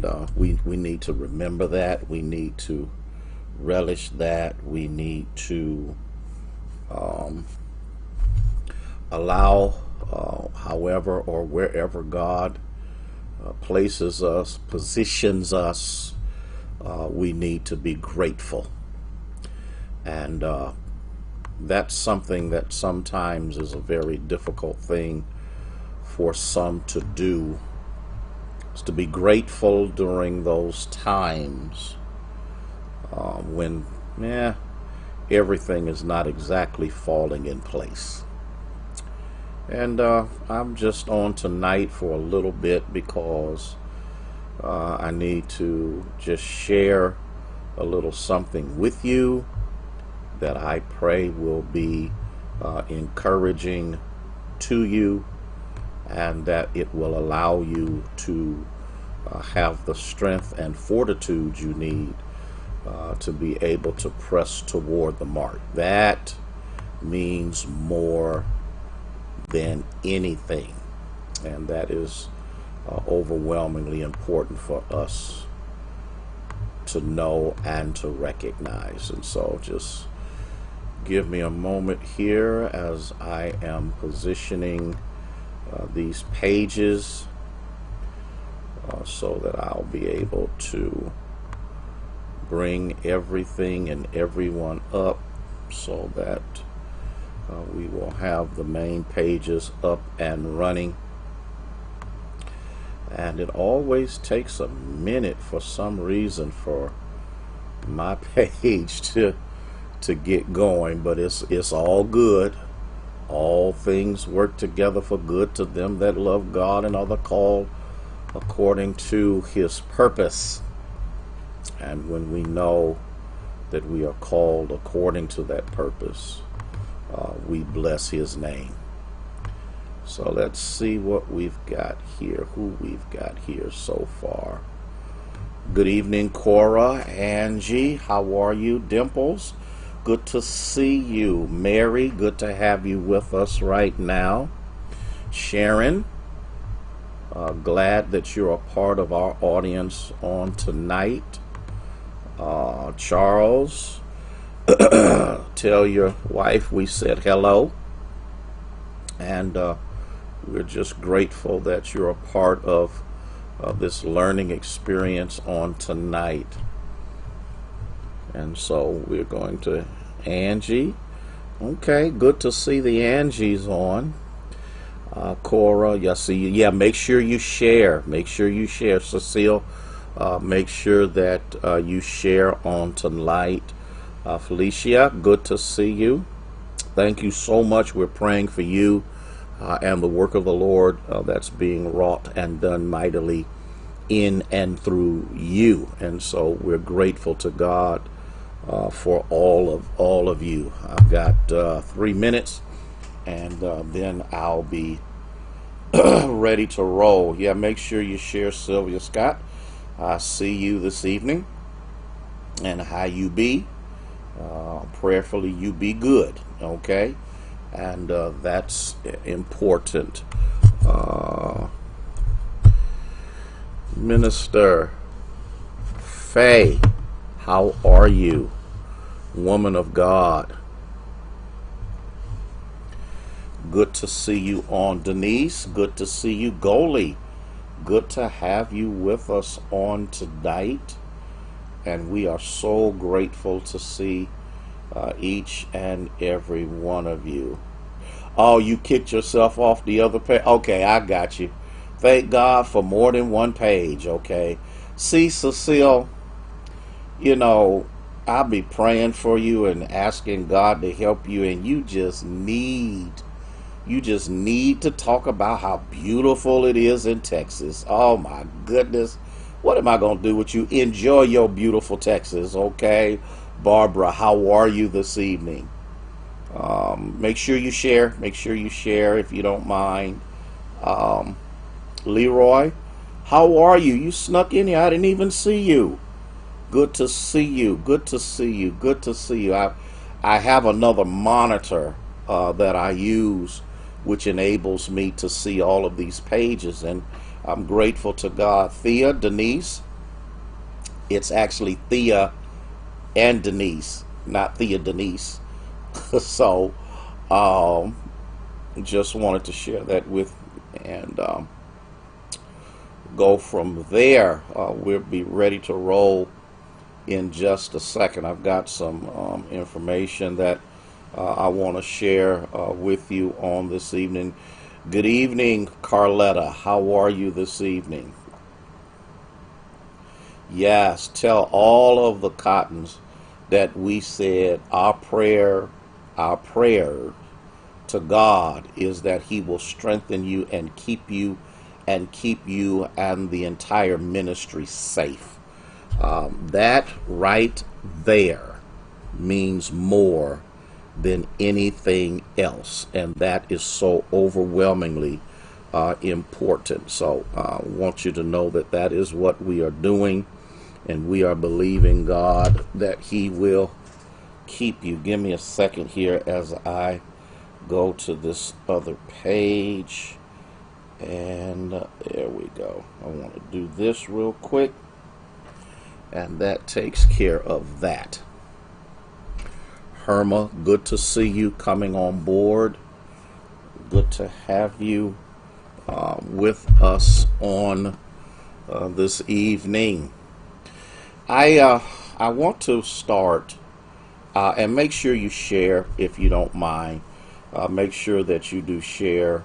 And we need to remember that. We need to relish that. We need to um, allow, however or wherever God places us, positions us, we need to be grateful. And that's something that sometimes is a very difficult thing for some to do, is to be grateful during those times when everything is not exactly falling in place. And I'm just on tonight for a little bit because I need to just share a little something with you that I pray will be encouraging to you, and that it will allow you to have the strength and fortitude you need to be able to press toward the mark. That means more than anything, and that is overwhelmingly important for us to know and to recognize. And so just give me a moment here as I am positioning these pages so that I'll be able to bring everything and everyone up so that we will have the main pages up and running. And it always takes a minute for some reason for my page to get going, but it's all good. All things work together for good to them that love God and are the called according to his purpose. And when we know that we are called according to that purpose, we bless his name. So let's see what we've got here, who we've got here so far. Good evening, Cora, Angie, how are you? Dimples, good to see you. Mary, good to have you with us right now. Sharon, glad that you're a part of our audience on tonight. Charles, tell your wife we said hello. And we're just grateful that you're a part of this learning experience on tonight. And so we're going to Angie. Okay, good to see the Angies on. Cora, yeah, see you. Yeah, make sure you share. Make sure you share. Cecile, make sure that you share on tonight. Felicia, good to see you. Thank you so much. We're praying for you and the work of the Lord that's being wrought and done mightily in and through you. And so we're grateful to God for all of you. I've got 3 minutes, and then I'll be ready to roll. Yeah, make sure you share. Sylvia Scott, I see you this evening, and how you be. Prayerfully you be good, okay? And that's important. Minister Faye, how are you? Woman of God, good to see you on. Denise, good to see you. Goalie, good to have you with us on tonight. And we are so grateful to see each and every one of you. Oh, you kicked yourself off the other page? Okay, I got you. Thank God for more than one page, okay? See, Cecile, I'll be praying for you and asking God to help you, and you just need to talk about how beautiful it is in Texas. Oh my goodness. What am I going to do with you? Enjoy your beautiful Texas, okay? Barbara, how are you this evening? Make sure you share. Make sure you share if you don't mind. Leroy, how are you? You snuck in here. I didn't even see you. Good to see you. Good to see you. Good to see you. I have another monitor that I use, which enables me to see all of these pages, and I'm grateful to God. Thea, Denise, It's actually Thea and Denise, not Thea Denise. So, um, just wanted to share that with you and go from there. We'll be ready to roll in just a second. I've got some information that I want to share with you on this evening. Good evening, Carletta. How are you this evening? Yes, tell all of the Cottons that we said our prayer to God is that He will strengthen you and keep you and the entire ministry safe. That right there means more than anything else, and that is so overwhelmingly important. So I want you to know that that is what we are doing, and we are believing God that He will keep you. Give me a second here as I go to this other page, and there we go. I want to do this real quick, and that takes care of that. Herma, good to see you coming on board. Good to have you with us on this evening. I want to start and make sure you share if you don't mind. Make sure that you do share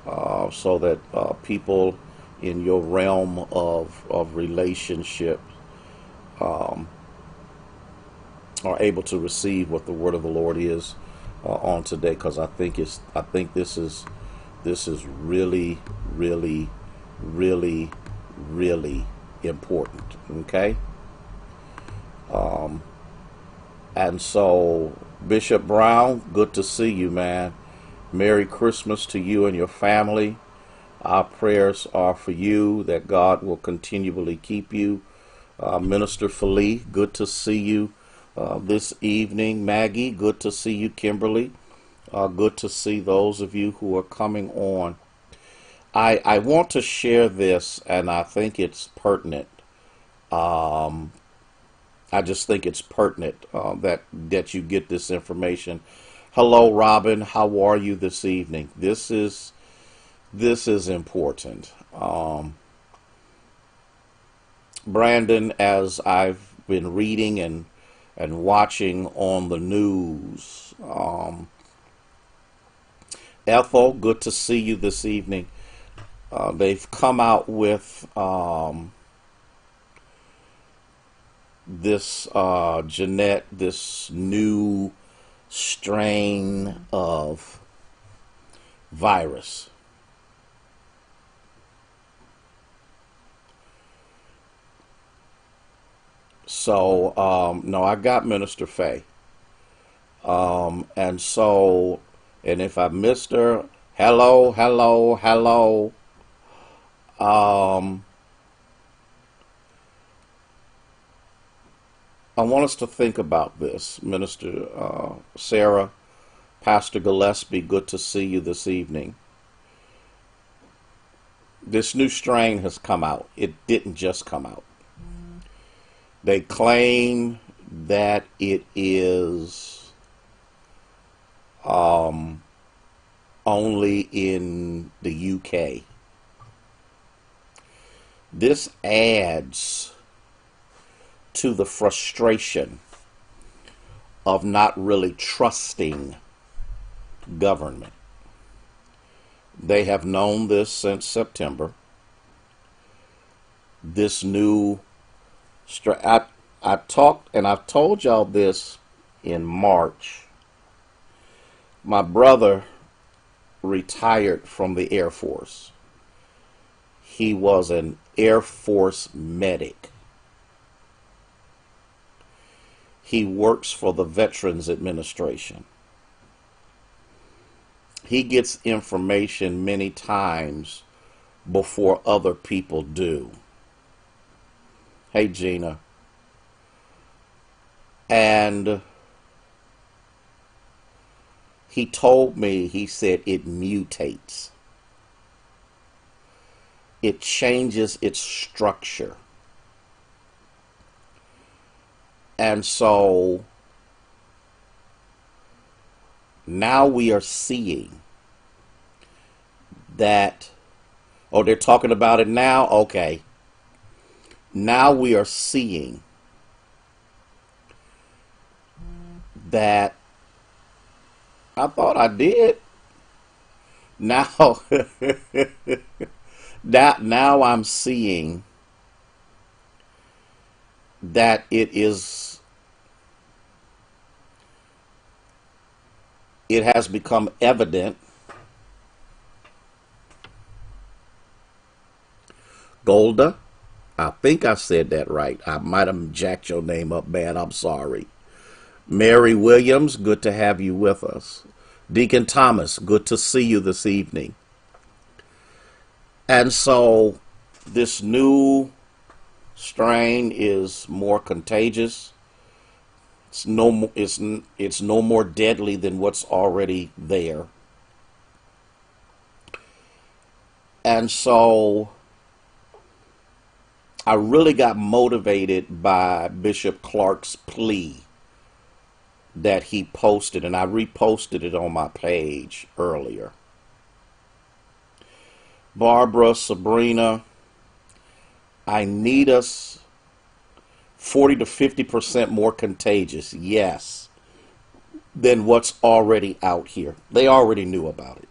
so that people in your realm of relationship are able to receive what the word of the Lord is on today, because I think this is really, really, really, really important. Okay. And so, Bishop Brown, good to see you, man. Merry Christmas to you and your family. Our prayers are for you, that God will continually keep you. Minister Philly, good to see you this evening. Maggie, good to see you. Kimberly, good to see those of you who are coming on. I want to share this, and I think it's pertinent. I just think it's pertinent that you get this information. Hello, Robin. How are you this evening? This is important. Brandon, as I've been reading and watching on the news, Ethel, good to see you this evening. They've come out with this Jeanette, this new strain of virus. So no, I got Minister Faye, and so, and if I missed her, hello, hello, hello. Um, I want us to think about this, Minister Sarah, Pastor Gillespie. Good to see you this evening. This new strain has come out. It didn't just come out. They claim that it is only in the UK. This adds to the frustration of not really trusting government. They have known this since September. This new I talked, and I've told y'all this in March. My brother retired from the Air Force. He was an Air Force medic. He works for the Veterans Administration. He gets information many times before other people do. Hey, Gina. And he told me, he said it mutates. It changes its structure. And so now we are seeing that, oh, they're talking about it now? Okay. Now we are seeing that I thought I did. Now, now I'm seeing that it has become evident. Golda, I think I said that right. I might have jacked your name up bad. I'm sorry. Mary Williams, good to have you with us. Deacon Thomas, good to see you this evening. And so this new strain is more contagious. It's no more deadly than what's already there. And so I really got motivated by Bishop Clark's plea that he posted, and I reposted it on my page earlier. Barbara, Sabrina, I need us 40 to 50% more contagious, yes, than what's already out here. They already knew about it.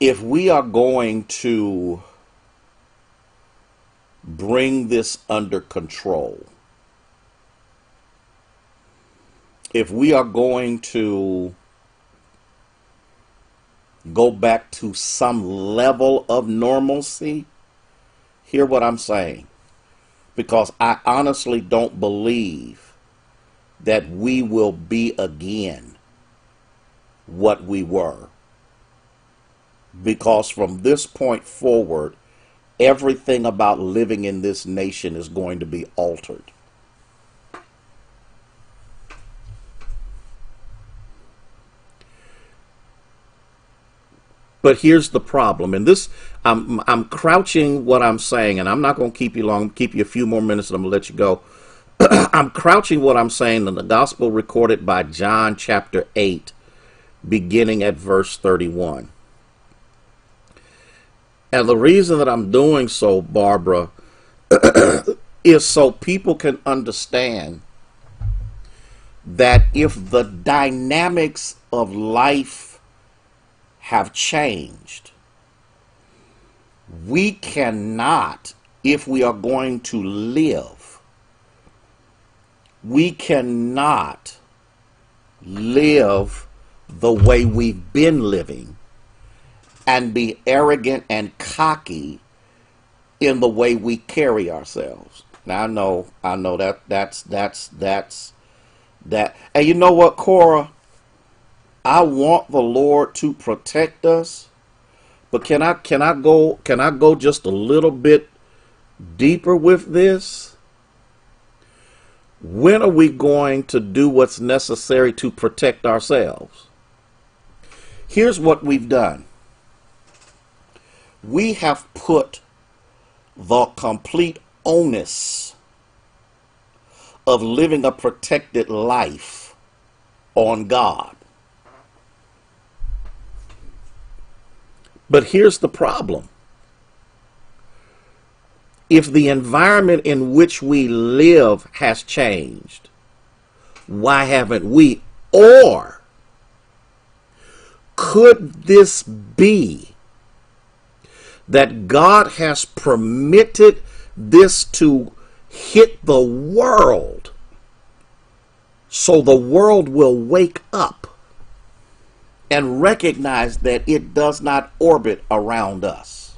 If we are going to bring this under control, if we are going to go back to some level of normalcy, hear what I'm saying, because I honestly don't believe that we will be again what we were. Because from this point forward, everything about living in this nation is going to be altered. But here's the problem, and this, I'm crouching what I'm saying, and I'm not going to keep you long, keep you a few more minutes, and I'm going to let you go. I'm crouching what I'm saying in the gospel recorded by John chapter 8, beginning at verse 31. And the reason that I'm doing so, Barbara, is so people can understand that if the dynamics of life have changed, we cannot, if we are going to live, we cannot live the way we've been living and be arrogant and cocky in the way we carry ourselves. Now I know that's that. And you know what, Cora? I want the Lord to protect us, but can I go just a little bit deeper with this? When are we going to do what's necessary to protect ourselves? Here's what we've done. We have put the complete onus of living a protected life on God. But here's the problem. If the environment in which we live has changed, why haven't we? Or could this be that God has permitted this to hit the world so the world will wake up and recognize that it does not orbit around us?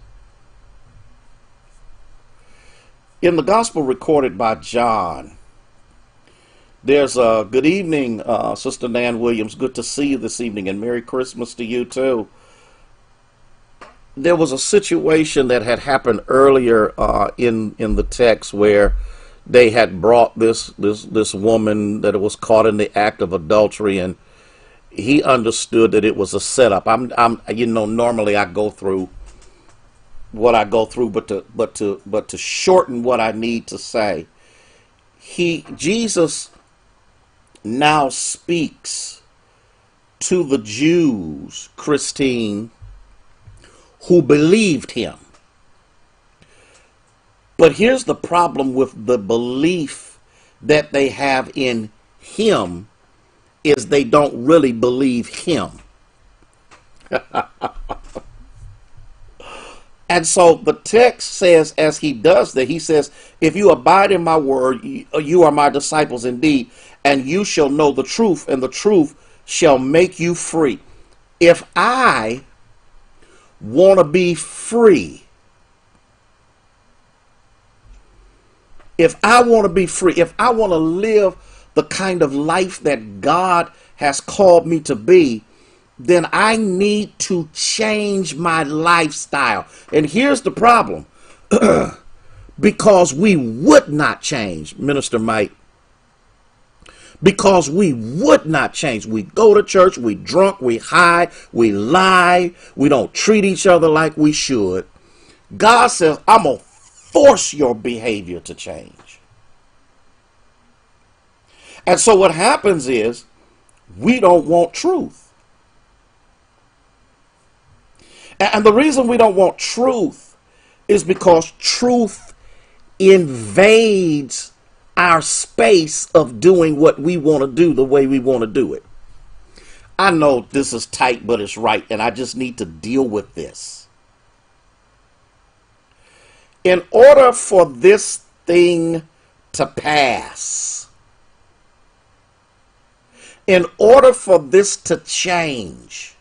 In the gospel recorded by John, there's a good evening, Sister Nan Williams. Good to see you this evening, and Merry Christmas to you too. There was a situation that had happened earlier in the text where they had brought this woman that was caught in the act of adultery, and he understood that it was a setup. Normally I go through what I go through, but to shorten what I need to say, Jesus now speaks to the Jews, Christine, who believed him. But here's the problem with the belief that they have in him, is they don't really believe him. And so the text says, as he does that, he says, if you abide in my word, you are my disciples indeed, and you shall know the truth, and the truth shall make you free. If I want to be free, if I want to be free, if I want to live the kind of life that God has called me to be, then I need to change my lifestyle. And here's the problem. Because we would not change, Minister Mike. Because we would not change. We go to church, we drunk, we hide, we lie, we don't treat each other like we should. God says, I'm going to force your behavior to change. And so what happens is, we don't want truth. And the reason we don't want truth is because truth invades our space of doing what we want to do the way we want to do it. I know this is tight, but it's right, and I just need to deal with this. In order for this thing to pass, in order for this to change,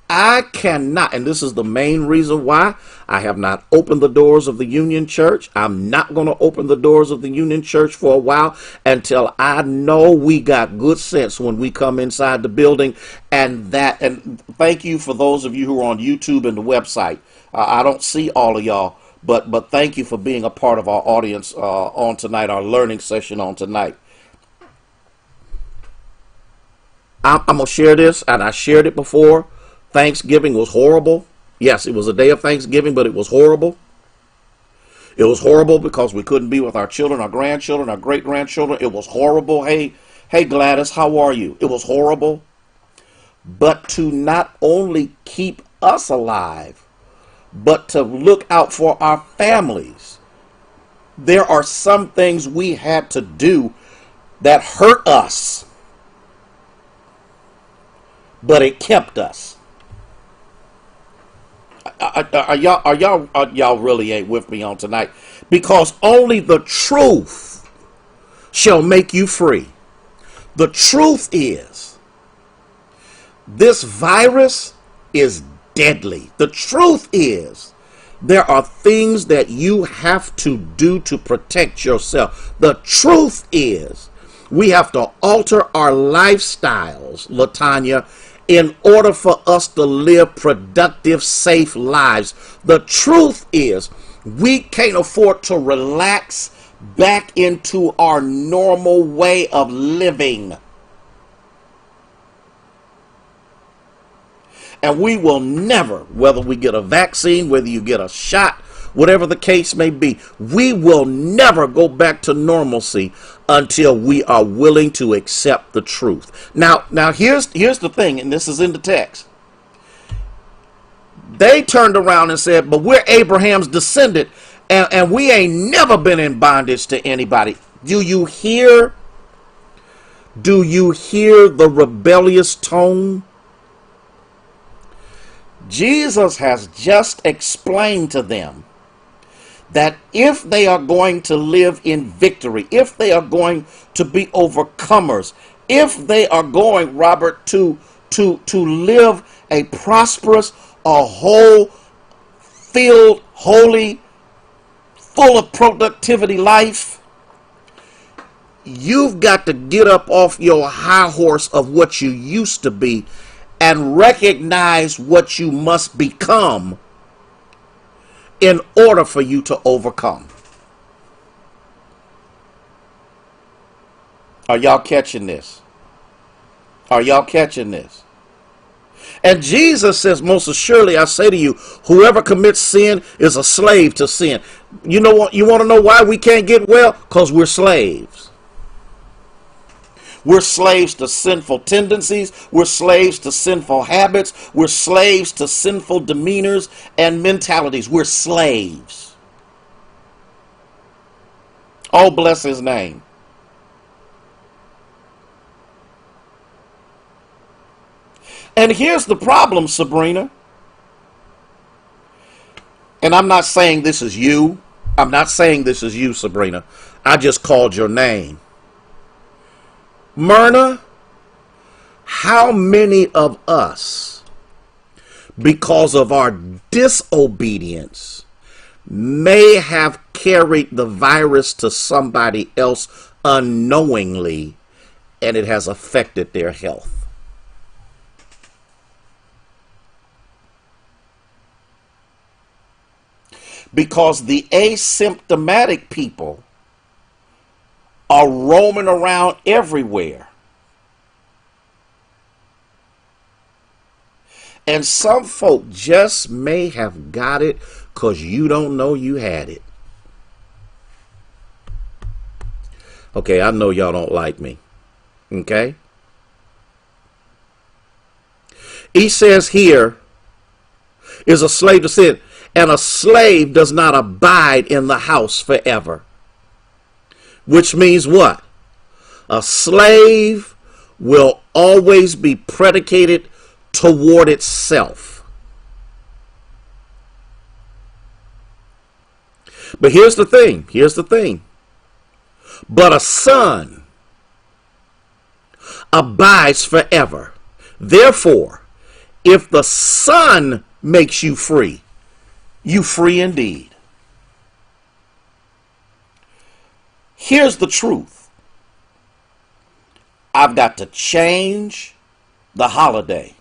I cannot, and this is the main reason why I have not opened the doors of the Union Church. I'm not going to open the doors of the Union Church for a while until I know we got good sense when we come inside the building. And thank you for those of you who are on YouTube and the website. I don't see all of y'all, but thank you for being a part of our audience on tonight, our learning session on tonight. I'm going to share this, and I shared it before. Thanksgiving was horrible. Yes, it was a day of Thanksgiving, but it was horrible. It was horrible because we couldn't be with our children, our grandchildren, our great-grandchildren. It was horrible. Hey, Gladys, how are you? It was horrible. But to not only keep us alive, but to look out for our families. There are some things we had to do that hurt us, but it kept us. Y'all really ain't with me on tonight, because only the truth shall make you free. The truth is, this virus is deadly. The truth is, there are things that you have to do to protect yourself. The truth is, we have to alter our lifestyles, LaTanya, in order for us to live productive, safe lives. The truth is, we can't afford to relax back into our normal way of living. And we will never, whether we get a vaccine, whether you get a shot, whatever the case may be, we will never go back to normalcy until we are willing to accept the truth. Now here's the thing, and this is in the text. They turned around and said, but we're Abraham's descendant, and we ain't never been in bondage to anybody. Do you hear the rebellious tone? Jesus has just explained to them that if they are going to live in victory, if they are going to be overcomers, if they are going, Robert, to live a prosperous, a whole, filled, holy, full of productivity life, you've got to get up off your high horse of what you used to be and recognize what you must become in order for you to overcome. Are y'all catching this? Are y'all catching this? And Jesus says, most assuredly, I say to you, whoever commits sin is a slave to sin. You know what? You want to know why we can't get well? Because we're slaves. We're slaves to sinful tendencies. We're slaves to sinful habits. We're slaves to sinful demeanors and mentalities. We're slaves. Oh, bless his name. And here's the problem, Sabrina. And I'm not saying this is you. I'm not saying this is you, Sabrina. I just called your name. Myrna, how many of us, because of our disobedience, may have carried the virus to somebody else unknowingly, and it has affected their health? Because the asymptomatic people are roaming around everywhere. And some folk just may have got it because you don't know you had it. Okay, I know y'all don't like me. Okay? He says here is a slave to sin. And a slave does not abide in the house forever. Which means what? A slave will always be predicated toward itself. But here's the thing. Here's the thing. But a son abides forever. Therefore, if the son makes you free, you free indeed. Here's the truth. I've got to change the holiday.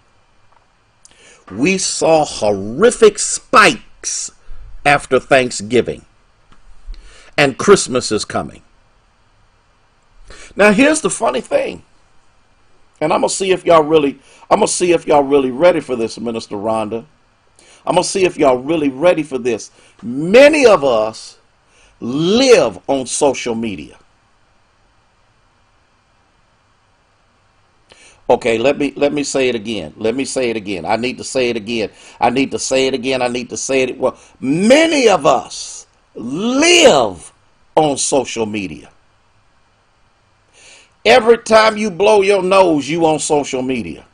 We saw horrific spikes after Thanksgiving, and Christmas is coming. Now here's the funny thing, and I'm gonna see if y'all really ready for this, Minister Rhonda. I'm going to see if y'all really ready for this. Many of us live on social media. Okay, let me say it again. Let me say it again. I need to say it again. I need to say it again. I need to say it. Well, many of us live on social media. Every time you blow your nose, you on social media.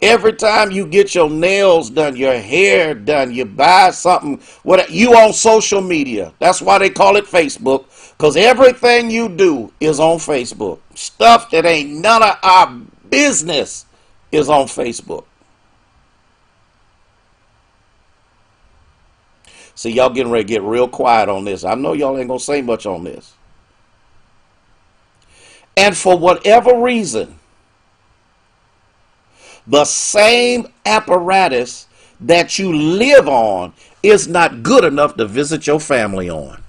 Every time you get your nails done, your hair done, you buy something, what you on social media. That's why they call it Facebook, because everything you do is on Facebook. Stuff that ain't none of our business is on Facebook. See, y'all getting ready to get real quiet on this. I know y'all ain't going to say much on this. And for whatever reason, the same apparatus that you live on is not good enough to visit your family on.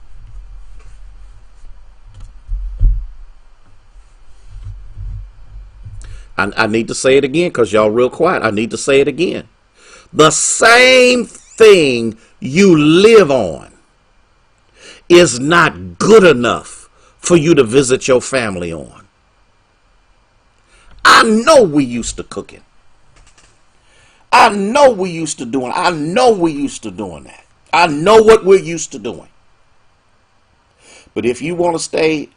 I need to say it again because y'all real quiet. I need to say it again. The same thing you live on is not good enough for you to visit your family on. I know we used to cooking. I know we used to doing. I know we used to doing that. I know what we're used to doing. But if you want to stay,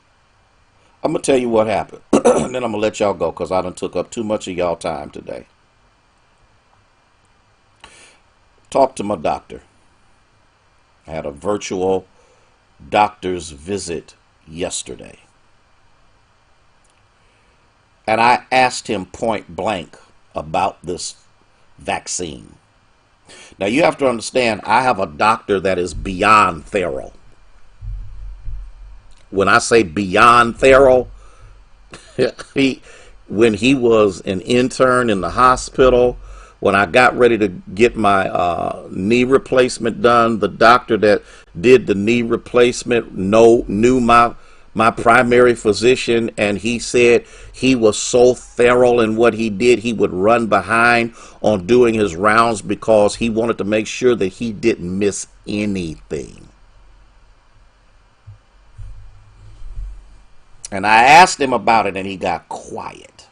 I'm going to tell you what happened. And then I'm going to let y'all go because I done took up too much of y'all time today. Talked to my doctor. I had a virtual doctor's visit yesterday. And I asked him point blank about this vaccine. Now you have to understand, I have a doctor that is beyond thorough. When I say beyond thorough, when he was an intern in the hospital, when I got ready to get my knee replacement done, the doctor that did the knee replacement knew my my primary physician, and he said he was so thorough in what he did, he would run behind on doing his rounds because he wanted to make sure that he didn't miss anything. And I asked him about it, and he got quiet.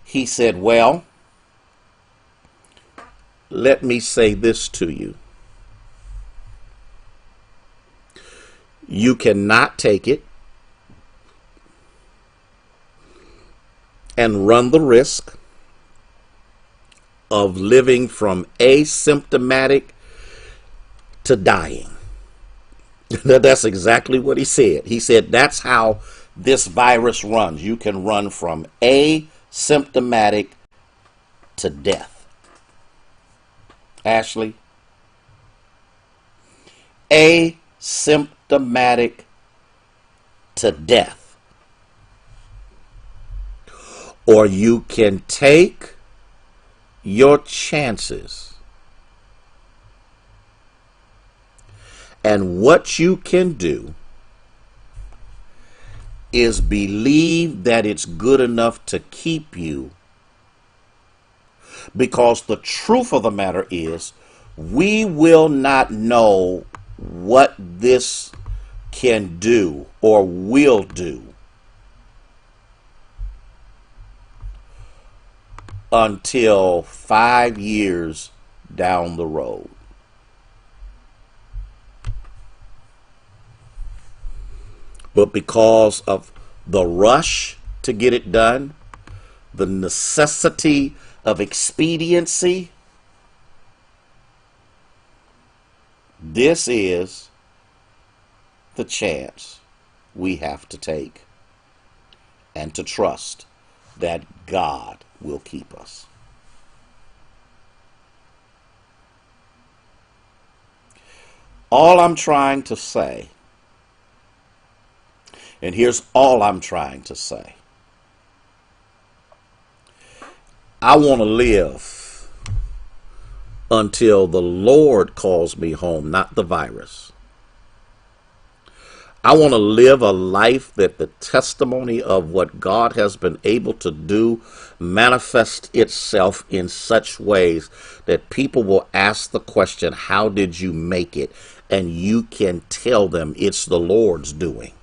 He said, well, let me say this to you. You cannot take it and run the risk of living from asymptomatic to dying. That's exactly what he said. He said that's how this virus runs. You can run from asymptomatic to death. Ashley, asymptomatic to death. Or you can take your chances. And what you can do is believe that it's good enough to keep you. Because the truth of the matter is, we will not know what this can do or will do until 5 years down the road. But because of the rush to get it done, the necessity of expediency, this is the chance we have to take and to trust that God will keep us. All I'm trying to say, and here's all I'm trying to say. I want to live until the Lord calls me home, not the virus. I want to live a life that the testimony of what God has been able to do manifests itself in such ways that people will ask the question, how did you make it? And you can tell them it's the Lord's doing.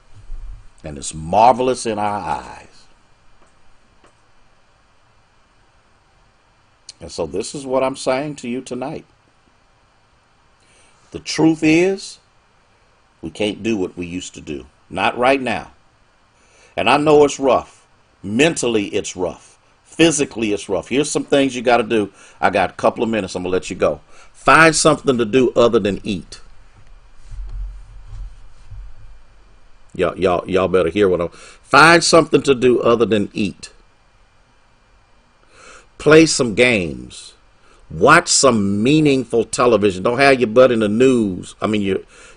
And it's marvelous in our eyes. And so this is what I'm saying to you tonight. The truth is, we can't do what we used to do. Not right now. And I know it's rough. Mentally, it's rough. Physically, it's rough. Here's some things you got to do. I got a couple of minutes. I'm going to let you go. Find something to do other than eat. Y'all better hear what I'm... Find something to do other than eat. Play some games. Watch some meaningful television. Don't have your butt in the news. I mean,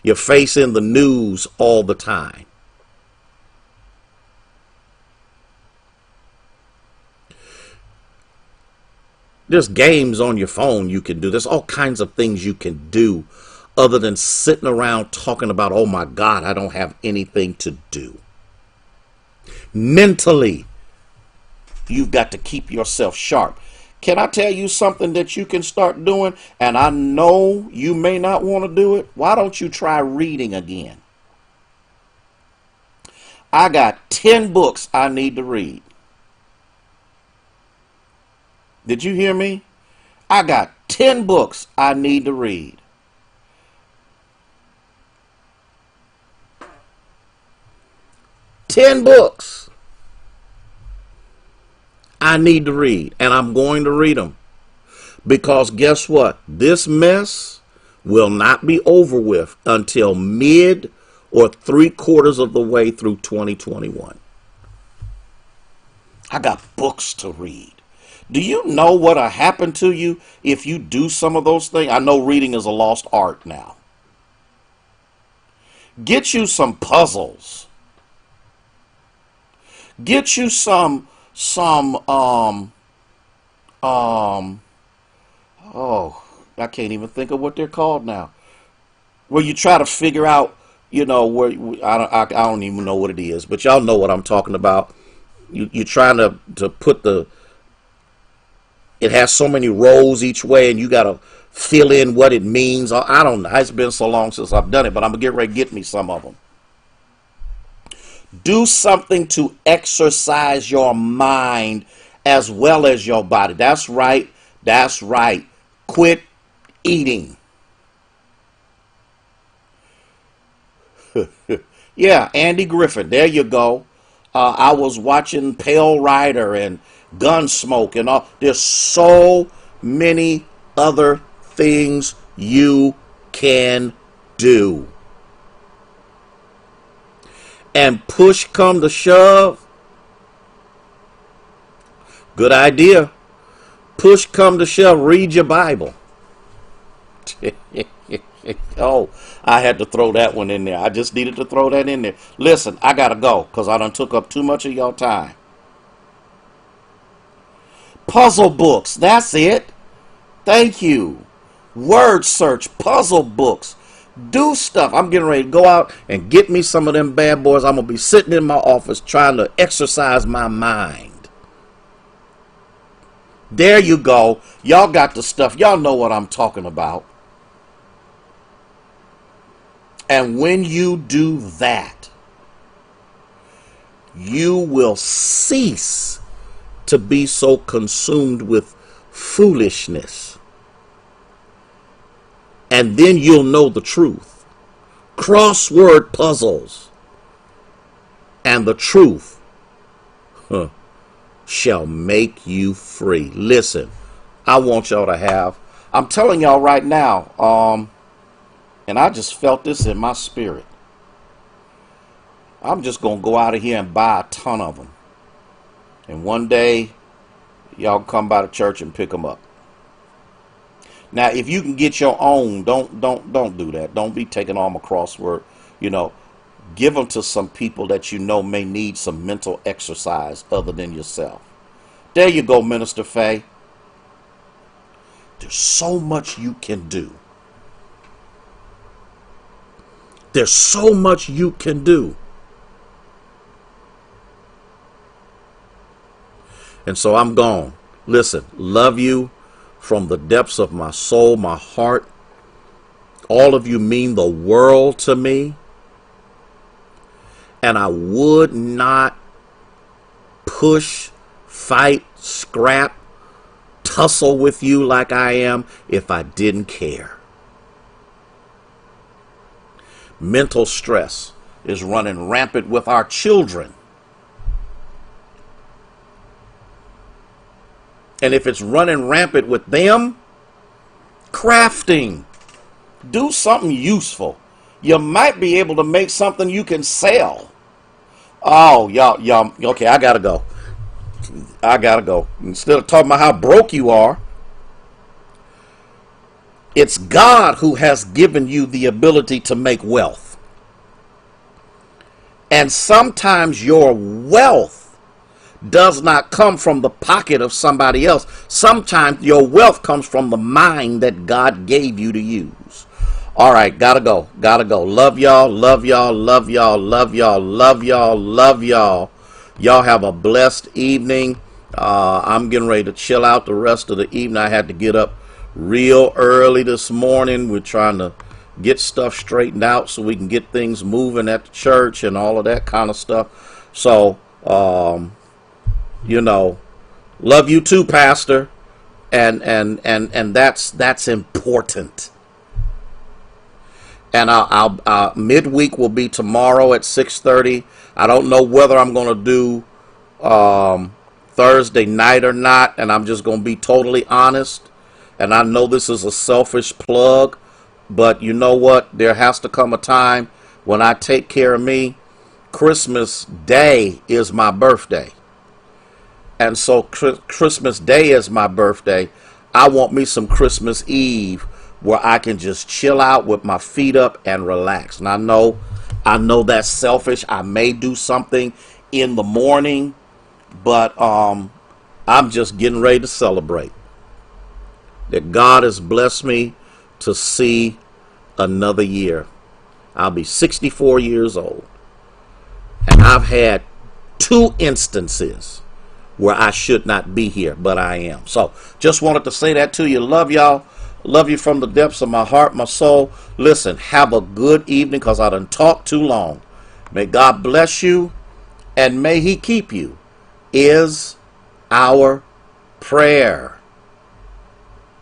your face in the news all the time. There's games on your phone you can do. There's all kinds of things you can do other than sitting around talking about, oh my God, I don't have anything to do. Mentally, you've got to keep yourself sharp. Can I tell you something that you can start doing? And I know you may not want to do it. Why don't you try reading again? I got 10 books I need to read. Did you hear me? I got 10 books I need to read. Ten books I need to read, and I'm going to read them. Because guess what? This mess will not be over with until mid or 3/4 of the way through 2021. I got books to read. Do you know what'll happen to you if you do some of those things? I know reading is a lost art now. Get you some puzzles. Get you some oh, I can't even think of what they're called now. Where you try to figure out, you know, where I don't even know what it is, but y'all know what I'm talking about. You're trying to put it has so many rows each way, and you got to fill in what it means. I don't know. It's been so long since I've done it, but I'm going to get ready to get me some of them. Do something to exercise your mind as well as your body. That's right. That's right. Quit eating. Yeah, Andy Griffith. There you go. I was watching Pale Rider and Gunsmoke and all. There's so many other things you can do. And push come to shove. Good idea. Push come to shove. Read your Bible. Oh, I had to throw that one in there. I just needed to throw that in there. Listen, I gotta go because I done took up too much of your time. Puzzle books. That's it. Thank you. Word search. Puzzle books. Do stuff. I'm getting ready to go out and get me some of them bad boys. I'm going to be sitting in my office trying to exercise my mind. There you go. Y'all got the stuff. Y'all know what I'm talking about. And when you do that, you will cease to be so consumed with foolishness. And then you'll know the truth. Crossword puzzles. And the truth shall make you free. Listen, I want y'all to have, I'm telling y'all right now, and I just felt this in my spirit. I'm just going to go out of here and buy a ton of them. And one day, y'all come by the church and pick them up. Now, if you can get your own, don't do that. Don't be taking all my crossword. You know, give them to some people that you know may need some mental exercise other than yourself. There you go, Minister Faye. There's so much you can do. There's so much you can do. And so I'm gone. Listen, love you from the depths of my soul, my heart. All of you mean the world to me. And I would not push, fight, scrap, tussle with you like I am if I didn't care. Mental stress is running rampant with our children. And if it's running rampant with them, crafting. Do something useful. You might be able to make something you can sell. Oh, y'all, okay, I gotta go. Instead of talking about how broke you are, it's God who has given you the ability to make wealth. And sometimes your wealth does not come from the pocket of somebody else. Sometimes your wealth comes from the mind that God gave you to use. All right, gotta go. Love y'all, love y'all, love y'all, love y'all, love y'all, love y'all. Y'all have a blessed evening. I'm getting ready to chill out the rest of the evening. I had to get up real early this morning. We're trying to get stuff straightened out so we can get things moving at the church and all of that kind of stuff. So, you know, love you too, Pastor. And that's important. And I'll midweek will be tomorrow at 6:30. I don't know whether I'm going to do Thursday night or not, and I'm just going to be totally honest. And I know this is a selfish plug, but you know what? There has to come a time when I take care of me. Christmas Day is my birthday. And so Christmas Day is my birthday. I want me some Christmas Eve where I can just chill out with my feet up and relax. And I know that's selfish. I may do something in the morning, but I'm just getting ready to celebrate that God has blessed me to see another year. I'll be 64 years old. And I've had 2 instances where I should not be here, but I am. So just wanted to say that to you. Love y'all. Love you from the depths of my heart, my soul. Listen, have a good evening, because I done talked too long. May God bless you and may he keep you is our prayer.